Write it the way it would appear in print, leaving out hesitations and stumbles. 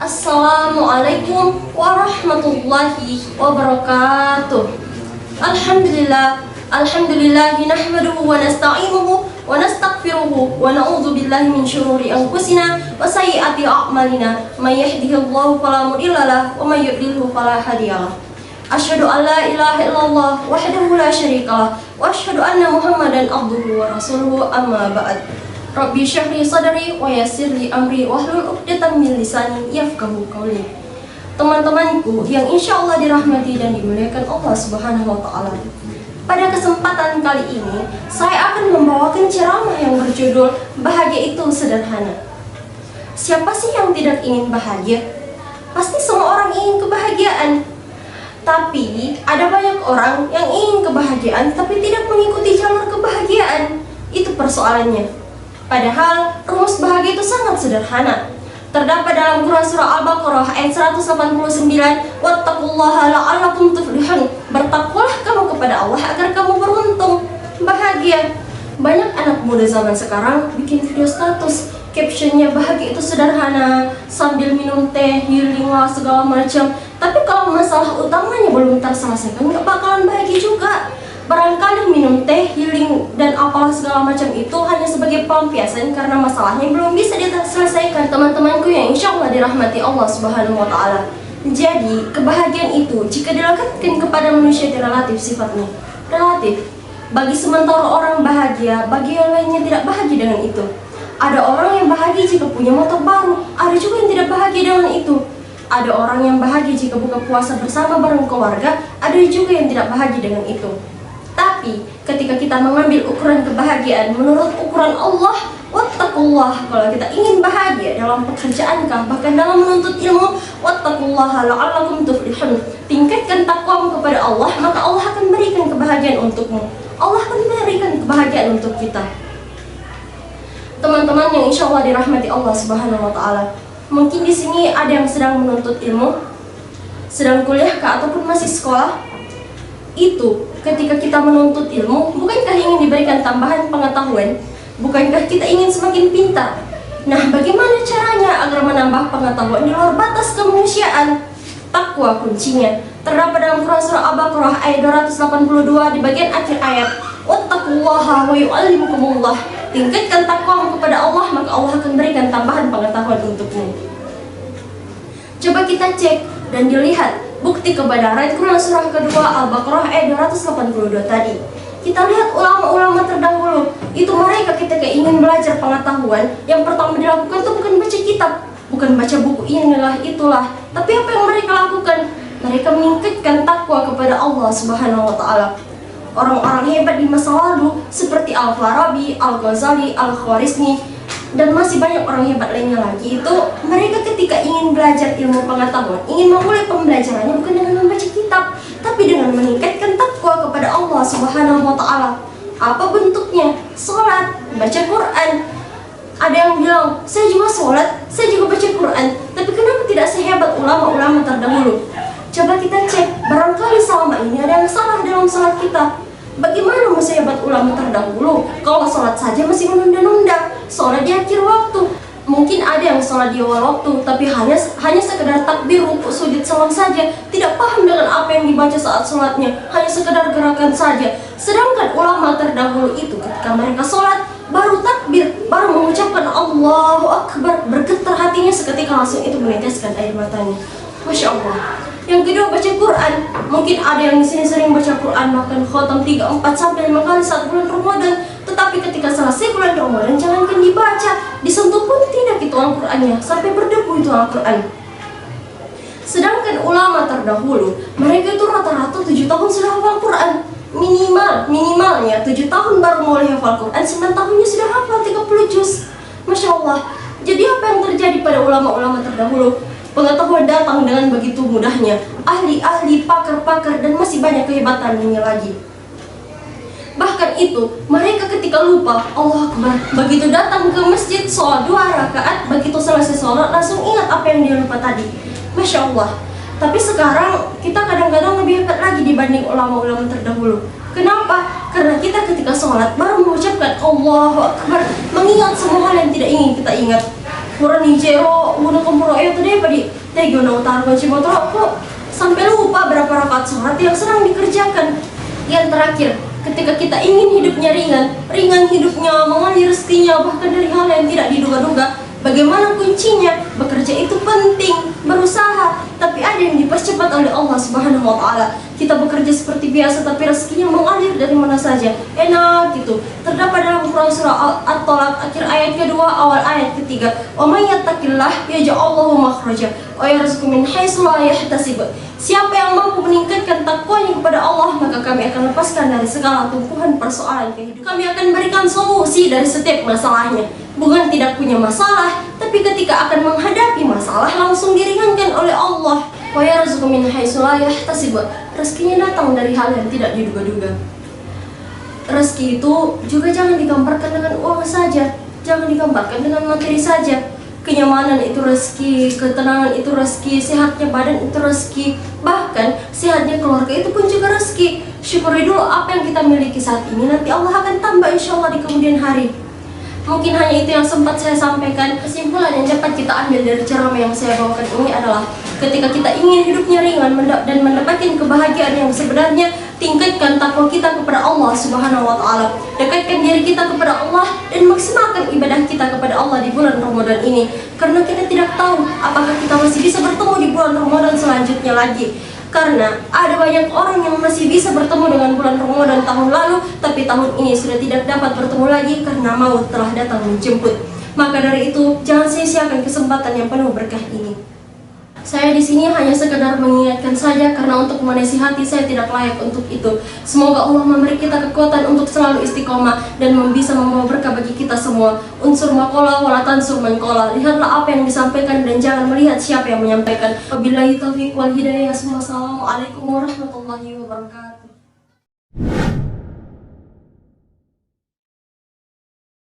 Assalamualaikum warahmatullahi wabarakatuh. Alhamdulillah nahmaduhu wa nasta'inuhu wa nastaghfiruhu wa na'udzu billahi min syururi anfusina wa sayyiati a'malina. May yahdihillahu fala mudhillalah wa may yudhlilhu fala hadiyalah. Asyhadu an la ilaha illallah wahdahu la syarikalah wa asyhadu anna Muhammadan abduhu wa rasuluhu, amma ba'd. Rabbi shrah li sadri wa yassir li amri wahlul 'uqdatam min lisani yafqahu qawli. Teman-temanku yang insya Allah dirahmati dan dimuliakan Allah Subhanahu wa Ta'ala, pada kesempatan kali ini saya akan membawakan ceramah yang berjudul Bahagia Itu Sederhana. Siapa sih yang tidak ingin bahagia? Pasti semua orang ingin kebahagiaan. Tapi ada banyak orang yang ingin kebahagiaan tapi tidak mengikuti jalur kebahagiaan. Itu persoalannya. Padahal rumus bahagia itu sangat sederhana. Terdapat dalam Quran surah Al-Baqarah ayat 189, wattaqullaha la'allakum tuflihun. Bertakwalah kamu kepada Allah agar kamu beruntung, bahagia. Banyak anak muda zaman sekarang bikin video status, captionnya bahagia itu sederhana, sambil minum teh, healing lah segala macam. Tapi kalau masalah utamanya belum terselesaikan, nggak bakalan bahagia juga. Barangkali minum teh, healing, dan apalah segala macam itu hanya sebagai pelampiasan karena masalahnya belum bisa diselesaikan. Teman-temanku yang insya Allah dirahmati Allah Subhanahu wa Ta'ala. Jadi, kebahagiaan itu jika dilekatkan kepada manusia itu relatif sifatnya. Relatif. Bagi sementara orang bahagia, bagi yang lainnya tidak bahagia dengan itu. Ada orang yang bahagia jika punya motor baru, ada juga yang tidak bahagia dengan itu. Ada orang yang bahagia jika buka puasa bersama bareng keluarga, ada juga yang tidak bahagia dengan itu. Tapi ketika kita mengambil ukuran kebahagiaan menurut ukuran Allah, wattaqullah, kalau kita ingin bahagia dalam pekerjaankah, bahkan dalam menuntut ilmu, wattaqullaha la'allakum tuflihun, tingkatkan takwamu kepada Allah, maka Allah akan berikan kebahagiaan untukmu. Allah akan berikan kebahagiaan untuk kita. Teman-teman yang insya Allah dirahmati Allah Subhanahu wa Ta'ala, mungkin di sini ada yang sedang menuntut ilmu, sedang kuliah kah, ataupun masih sekolah. Itu ketika kita menuntut ilmu, bukankah ingin diberikan tambahan pengetahuan? Bukankah kita ingin semakin pintar? Nah, bagaimana caranya agar menambah pengetahuan di luar batas kemanusiaan? Takwa kuncinya. Terdapat dalam Quran surah Al-Baqarah ayat 282 di bagian akhir ayat, wattaqullaha wa yu'allimukumullah. Tingkatkan takwamu kepada Allah, maka Allah akan berikan tambahan pengetahuan untukmu. Coba kita cek dan dilihat bukti kebenaran Quran surah kedua Al-Baqarah ayat 282 tadi. Kita lihat ulama-ulama terdahulu, itu mereka ketika ingin belajar pengetahuan, yang pertama dilakukan itu bukan baca kitab, bukan baca buku inilah itulah, tapi apa yang mereka lakukan? Mereka meningkatkan takwa kepada Allah Subhanahu wa Ta'ala. Orang-orang hebat di masa lalu seperti Al-Farabi, Al-Ghazali, Al-Khwarizmi, dan masih banyak orang hebat lainnya lagi, itu mereka ketika ingin belajar ilmu pengetahuan, ingin memulai pembelajarannya bukan dengan membaca kitab, tapi dengan meningkatkan takwa kepada Allah Subhanahu wa Ta'ala. Apa bentuknya? Sholat, baca Quran. Ada yang bilang, saya juga sholat, saya juga baca Quran, tapi kenapa tidak sehebat ulama-ulama terdahulu? Coba kita cek, barangkali selama ini ada yang salah dalam sholat kita. Bagaimana masih hebat ulama terdahulu? Kalau sholat saja masih menunda-nunda, sholat di akhir waktu. Mungkin ada yang sholat di awal waktu, tapi hanya sekedar takbir, rukuk, sujud, salam saja, tidak paham dengan apa yang dibaca saat sholatnya, hanya sekedar gerakan saja. Sedangkan ulama terdahulu itu ketika mereka sholat, baru takbir, baru mengucapkan Allahu Akbar, bergetar hatinya seketika langsung itu meneteskan air matanya. Masya Allah. Yang kedua, baca Quran. Mungkin ada yang di sini sering baca Quran, bahkan khatam 3, 4 sampai 5 kali saat bulan Ramadan. Tetapi ketika selesai bulan Ramadan, jangankan dibaca, disentuh pun tidak itu Al-Qurannya, sampai berdebu itu Al-Quran. Sedangkan ulama terdahulu, mereka itu rata-rata 7 tahun sudah hafal Quran. Minimalnya 7 tahun baru mulai hafal Quran, 9 tahunnya sudah hafal 30 juz. Masya Allah. Jadi apa yang terjadi pada ulama-ulama terdahulu? Pengetahuan datang dengan begitu mudahnya, ahli-ahli, pakar-pakar, dan masih banyak kehebatannya lagi. Bahkan itu, mereka ketika lupa Allah Akbar, begitu datang ke masjid, sholat 2 rakaat, begitu selesai sholat, langsung ingat apa yang dia lupa tadi. Masya Allah. Tapi sekarang, kita kadang-kadang lebih hebat lagi dibanding ulama-ulama terdahulu. Kenapa? Karena kita ketika sholat, baru mengucapkan Allahu Akbar, mengingat semua hal yang tidak ingin kita ingat. Murah nih jero, guna komporo itu deh padi. Tegi guna utara kunci motor kok sampai lupa berapa rakaat sholat yang sedang dikerjakan. Yang terakhir, ketika kita ingin hidupnya ringan hidupnya, mengalir rezekinya, bahkan dari hal yang tidak diduga-duga. Bagaimana kuncinya? Bekerja itu penting, berusaha, tapi ada yang dipercepat oleh Allah Subhanahu wa taala. Kita bekerja seperti biasa tapi rezekinya mengalir dari mana saja. Enak gitu. Terdapat dalam Quran surah At-Talaq akhir ayat kedua, awal ayat ketiga. "Wa may yattaqillah yaj'alhu makhraja wa yarzuqhu min haitsu la yahtasib." Siapa yang mampu meningkatkan takwanya kepada Allah, maka kami akan lepaskan dari segala tumpuhan persoalan kehidupan. Kami akan berikan solusi dari setiap masalahnya. Bukan tidak punya masalah, tapi ketika akan menghadapi masalah langsung diringankan oleh Allah. Wa yarzuqhu min haitsu la yahtasib. Rezekinya datang dari hal yang tidak diduga-duga. Rezeki itu juga jangan digambarkan dengan uang saja, jangan digambarkan dengan materi saja. Kenyamanan itu rezeki, ketenangan itu rezeki, sehatnya badan itu rezeki, bahkan sehatnya keluarga itu pun juga rezeki. Syukuri dulu apa yang kita miliki saat ini, nanti Allah akan tambah insya Allah di kemudian hari. Mungkin hanya itu yang sempat saya sampaikan. Kesimpulan yang dapat kita ambil dari ceramah yang saya bawakan ini adalah ketika kita ingin hidupnya ringan dan mendapatkan kebahagiaan yang sebenarnya, tingkatkan takwa kita kepada Allah Subhanahu wa taala. Dekatkan diri kita kepada Allah dan maksimalkan ibadah kita kepada Allah di bulan Ramadan ini. Karena kita tidak tahu apakah kita masih bisa bertemu di bulan Ramadan selanjutnya lagi. Karena ada banyak orang yang masih bisa bertemu dengan bulan Ramadan tahun lalu, tapi tahun ini sudah tidak dapat bertemu lagi karena maut telah datang menjemput. Maka dari itu, jangan sia-siakan kesempatan yang penuh berkah ini. Saya di sini hanya sekedar mengingatkan saja karena untuk menasihati saya tidak layak untuk itu. Semoga Allah memberi kita kekuatan untuk selalu istiqomah dan bisa membawa berkah bagi kita semua. Unsur maqala wala tansur man qala. Lihatlah apa yang disampaikan dan jangan melihat siapa yang menyampaikan. Wabillahi taufiq wal hidayah. Wassalamualaikum warahmatullahi wabarakatuh.